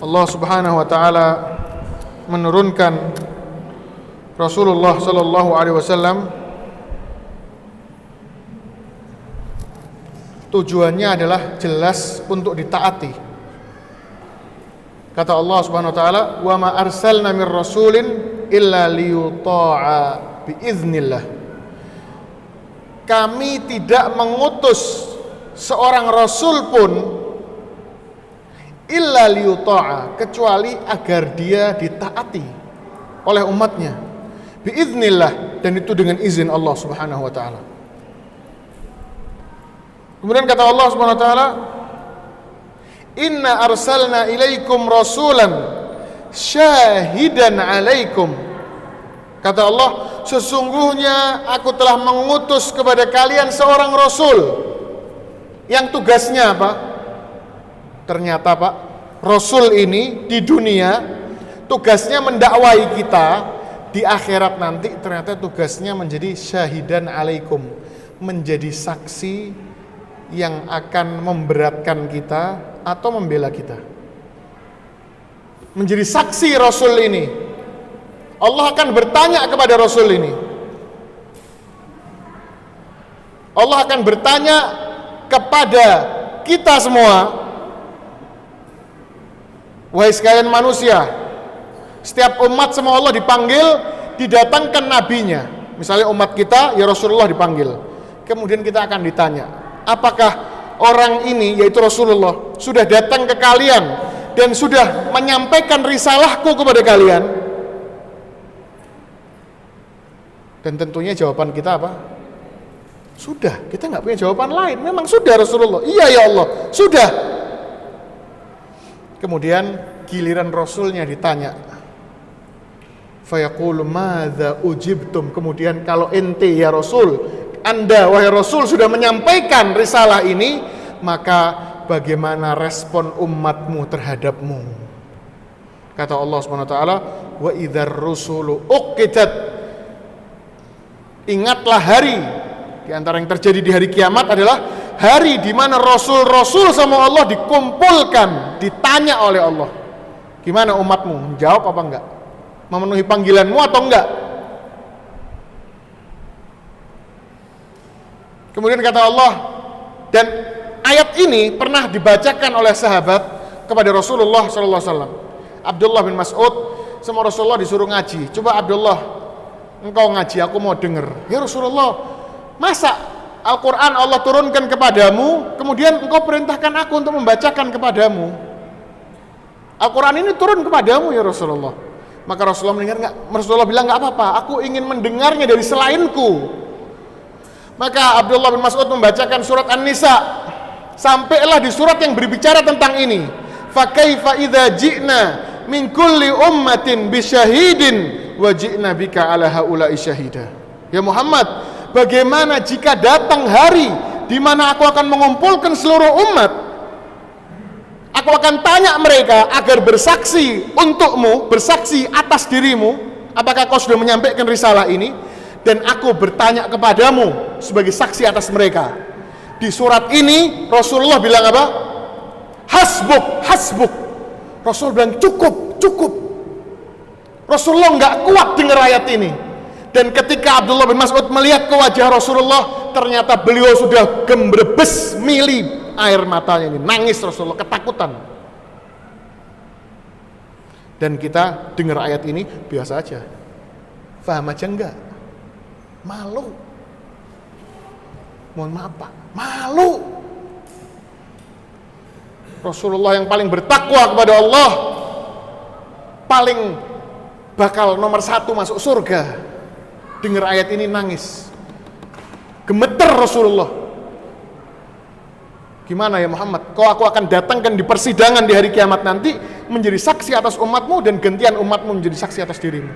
Allah Subhanahu wa taala menurunkan Rasulullah sallallahu alaihi wasallam, tujuannya adalah jelas untuk ditaati. Kata Allah Subhanahu wa taala, "Wa ma arsalna mir rasulin illa liyuta'a biiznillah." Kami tidak mengutus seorang rasul pun illa liyuta'a, kecuali agar dia ditaati oleh umatnya. Biiznillah, dan itu dengan izin Allah Subhanahu wa taala. Kemudian kata Allah Subhanahu wa taala, "Inna arsalna ilaikum rasulan syahidan alaikum." Kata Allah, sesungguhnya aku telah mengutus kepada kalian seorang rasul yang tugasnya apa? Ternyata Pak, rasul ini di dunia tugasnya mendakwai kita, di akhirat nanti ternyata tugasnya menjadi syahidan alaikum, menjadi saksi yang akan memberatkan kita atau membela kita. Menjadi saksi rasul ini. Allah akan bertanya kepada rasul ini. Allah akan bertanya kepada kita semua, wahai sekalian manusia, setiap umat sama Allah dipanggil, didatangkan nabinya. Misalnya umat kita, ya Rasulullah dipanggil. Kemudian kita akan ditanya, apakah orang ini, yaitu Rasulullah, sudah datang ke kalian dan sudah menyampaikan risalahku kepada kalian? Dan tentunya jawaban kita apa? Sudah, kita nggak punya jawaban lain. Memang sudah Rasulullah. Iya ya Allah, sudah. Kemudian giliran Rasulnya ditanya, fayaqulu madza ujibtum. Kemudian kalau ente ya Rasul, Anda wahai Rasul sudah menyampaikan risalah ini, maka bagaimana respon umatmu terhadapmu? Kata Allah Subhanahu wa taala, wa idzar rusulu uqitat. Ingatlah hari di antara yang terjadi di hari kiamat adalah hari di mana rasul-rasul sama Allah dikumpulkan, ditanya oleh Allah. Gimana umatmu? Menjawab apa enggak? Memenuhi panggilanmu atau enggak? Kemudian kata Allah, dan ayat ini pernah dibacakan oleh sahabat kepada Rasulullah SAW. Abdullah bin Mas'ud sama Rasulullah disuruh ngaji. Coba Abdullah, engkau ngaji, aku mau dengar. Ya Rasulullah, masa Al-Quran Allah turunkan kepadamu, kemudian engkau perintahkan aku untuk membacakan kepadamu? Al-Quran ini turun kepadamu ya Rasulullah. Maka Rasulullah mendengar enggak? Rasulullah bilang enggak apa-apa, aku ingin mendengarnya dari selainku. Maka Abdullah bin Mas'ud membacakan surat An-Nisa, sampailah di surat yang berbicara tentang ini. Fa kaifa idza ji'na min kulli ummatin bisyahidin wa ji'na bika ala haula'i syahida. Ya Muhammad, bagaimana jika datang hari di mana aku akan mengumpulkan seluruh umat? Aku akan tanya mereka agar bersaksi untukmu, bersaksi atas dirimu, apakah kau sudah menyampaikan risalah ini? Dan aku bertanya kepadamu sebagai saksi atas mereka. Di surat ini Rasulullah bilang apa? Hasbuk, hasbuk. Rasul bilang cukup, cukup. Rasulullah nggak kuat dengar ayat ini. Dan ketika Abdullah bin Mas'ud melihat ke wajah Rasulullah, ternyata beliau sudah gembrebes mili air matanya ini. Nangis Rasulullah, ketakutan. Dan kita dengar ayat ini biasa aja. Faham aja enggak? Malu. Mohon maaf Pak, malu. Rasulullah yang paling bertakwa kepada Allah, paling bakal nomor 1 masuk surga, dengar ayat ini nangis, gemeter Rasulullah. Gimana ya Muhammad, kau aku akan datangkan di persidangan di hari kiamat nanti menjadi saksi atas umatmu, dan gantian umatmu menjadi saksi atas dirimu.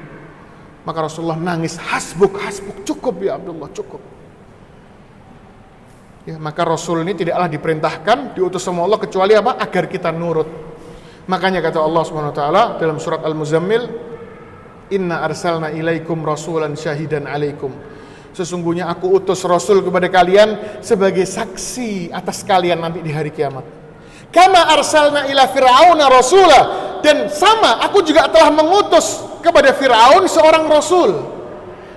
Maka Rasulullah nangis, hasbuk, hasbuk, cukup ya Abdullah, cukup. Ya, maka Rasul ini tidaklah diperintahkan, diutus sama Allah kecuali apa? Agar kita nurut. Makanya kata Allah Subhanahu wa taala dalam surat Al-Muzammil, inna arsalna ilaikum rasulan syahidan alaikum. Sesungguhnya aku utus Rasul kepada kalian sebagai saksi atas kalian nanti di hari kiamat. Kama arsalna ila fir'auna rasula, Dan sama, aku juga telah mengutus kepada Fir'aun seorang rasul.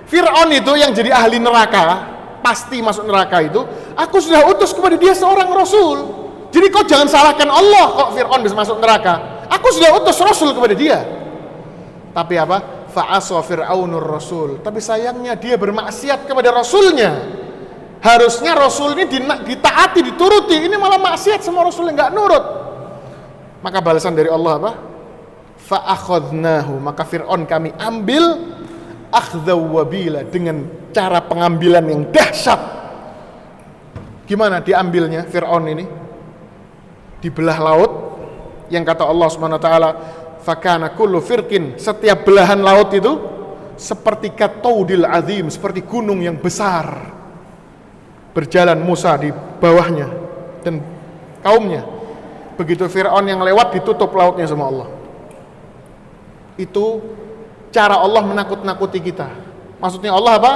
Fir'aun itu yang jadi ahli neraka, pasti masuk neraka itu, aku sudah utus kepada dia seorang rasul. Jadi kau jangan salahkan Allah kok Fir'aun bisa masuk neraka. Aku sudah utus rasul kepada dia. Tapi apa? Fa'asa Fir'aunur rasul. Tapi sayangnya dia bermaksiat kepada rasulnya. Harusnya rasul ini ditaati, dituruti. Ini malah maksiat sama rasul yang nggak nurut. Maka balasan dari Allah apa? Fa'akhadnahu, maka Fir'aun kami ambil akhdhaw wabila, dengan cara pengambilan yang dahsyat. Gimana diambilnya Fir'aun ini? Dibelah laut, yang kata Allah Subhanahu wa taala, fakana kullu firqin, setiap belahan laut itu seperti kataudil azim, seperti gunung yang besar. Berjalan Musa di bawahnya dan kaumnya. Begitu Fir'aun yang lewat, ditutup lautnya sama Allah. Itu cara Allah menakut-nakuti kita. Maksudnya Allah apa?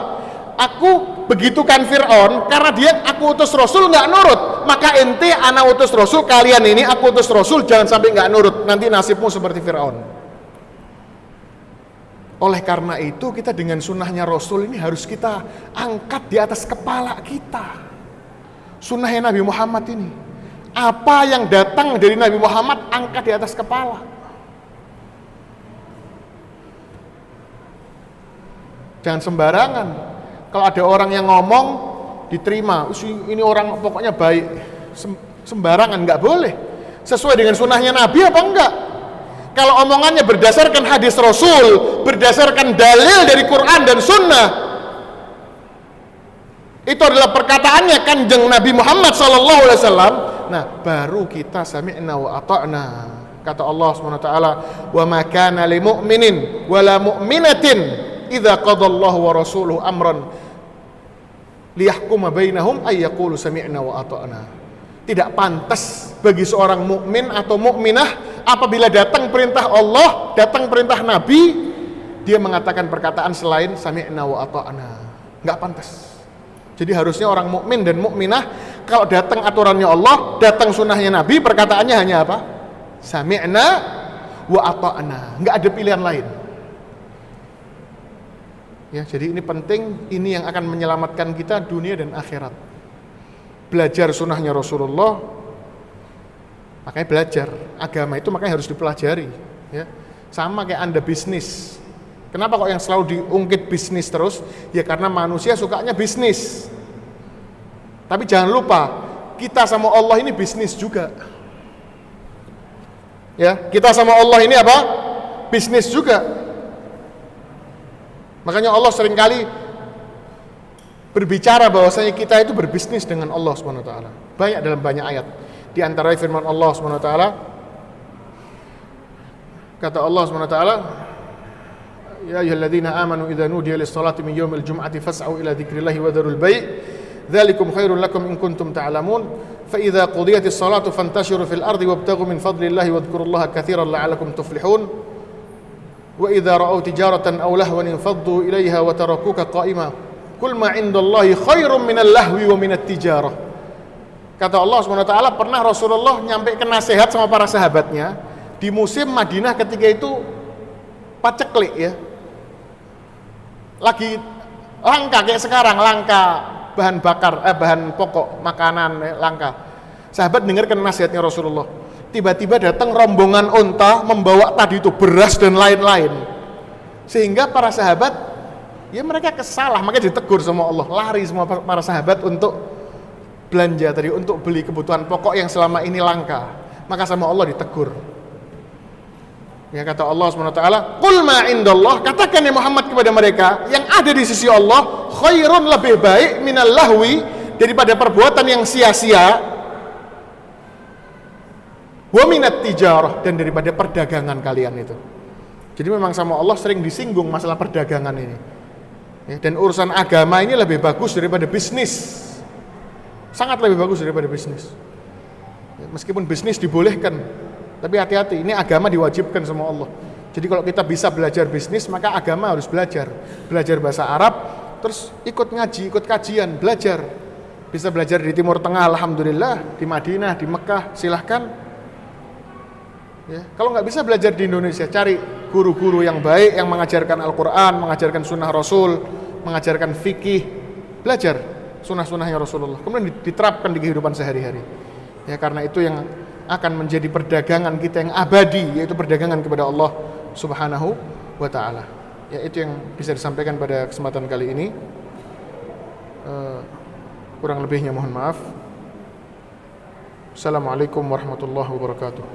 Aku begitukan Fir'aun karena dia aku utus Rasul nggak nurut. Maka ente anak utus Rasul, kalian ini aku utus Rasul, jangan sampai nggak nurut. Nanti nasibmu seperti Fir'aun. Oleh karena itu kita dengan sunnahnya Rasul ini harus kita angkat di atas kepala kita. Sunnahnya Nabi Muhammad ini. Apa yang datang dari Nabi Muhammad angkat di atas kepala. Jangan sembarangan. Kalau ada orang yang ngomong diterima, ini orang pokoknya baik, sembarangan, nggak boleh. Sesuai dengan sunnahnya Nabi apa enggak? Kalau omongannya berdasarkan hadis Rasul, berdasarkan dalil dari Quran dan Sunnah, itu adalah perkataannya Kanjeng Nabi Muhammad SAW. Nah, baru kita sami'na wa ata'na. Kata Allah SWT, wa ma kana li mu'minin wa la mu'minatin idza qadallahu wa rasuluhu amran liyahkuma bainahum ay yaqulu sami'na wa ata'na. Tidak pantas bagi seorang mukmin atau mukminah apabila datang perintah Allah, datang perintah Nabi, dia mengatakan perkataan selain sami'na wa ata'na. Enggak pantas. Jadi harusnya orang mukmin dan mukminah kalau datang aturannya Allah, datang sunnahnya Nabi, perkataannya hanya apa? Sami'na wa ata'na. Enggak ada pilihan lain. Ya, jadi ini penting, ini yang akan menyelamatkan kita dunia dan akhirat. Belajar sunnahnya Rasulullah, makanya belajar agama itu makanya harus dipelajari. Ya, sama kayak Anda bisnis. Kenapa kok yang selalu diungkit bisnis terus? Ya karena manusia sukanya bisnis. Tapi jangan lupa, kita sama Allah ini bisnis juga. Ya, kita sama Allah ini apa? Bisnis juga. Makanya Allah seringkali berbicara bahwasanya kita itu berbisnis dengan Allah Subhanahu wa taala. Banyak dalam banyak ayat. Di antara firman Allah Subhanahu wa taala, kata Allah Subhanahu wa taala, ya ayyuhalladzina amanu idza nudiya lis-salati min yaumil jum'ati fas'au ila dzikrillahi wa dzarul bai', dzalikum khairul lakum in kuntum ta'lamun. Fa idza qudiyatis salatu fantashiru fil ardi wabtaghu min fadlillahi wadhkurullaha katsiran la'allakum tuflihun. Wa idza ra'aw tijaratan aw lahwan infaddu ilaiha wa tarakuka qa'ima qul ma 'indallahi khairum minal lahwi wa minat tijarah. Kata Allah SWT, pernah Rasulullah nyampaikan nasihat sama para sahabatnya di musim Madinah ketika itu paceklik ya, lagi langka kayak sekarang, langka bahan bakar, bahan pokok makanan langka. Sahabat dengarkan nasihatnya Rasulullah. Tiba-tiba datang rombongan unta membawa tadi itu beras dan lain-lain, sehingga para sahabat ya mereka kesalah, makanya ditegur sama Allah. Lari semua para sahabat untuk belanja tadi, untuk beli kebutuhan pokok yang selama ini langka. Maka sama Allah ditegur. Ya kata Allah SWT, qul ma indallah, katakan ya Muhammad kepada mereka, yang ada di sisi Allah khairun, lebih baik, minal lahwi, daripada perbuatan yang sia-sia, wa minat tijarah, dan daripada perdagangan kalian itu. Jadi memang sama Allah sering disinggung masalah perdagangan ini. Ya, dan urusan agama ini lebih bagus daripada bisnis. Sangat lebih bagus daripada bisnis. Ya, meskipun bisnis dibolehkan, tapi hati-hati, ini agama diwajibkan sama Allah. Jadi kalau kita bisa belajar bisnis, maka agama harus belajar. Belajar bahasa Arab, terus ikut ngaji, ikut kajian, belajar. Bisa belajar di Timur Tengah, alhamdulillah, di Madinah, di Mekah, silahkan. Ya, kalau nggak bisa belajar di Indonesia, cari guru-guru yang baik yang mengajarkan Al-Quran, mengajarkan sunnah Rasul, mengajarkan fikih, belajar sunnah-sunnahnya Rasulullah, kemudian diterapkan di kehidupan sehari-hari. Ya, karena itu yang akan menjadi perdagangan kita yang abadi, yaitu perdagangan kepada Allah Subhanahu wa Ta'ala. Ya, itu yang bisa disampaikan pada kesempatan kali ini. Kurang lebihnya mohon maaf. Assalamualaikum warahmatullahi wabarakatuh.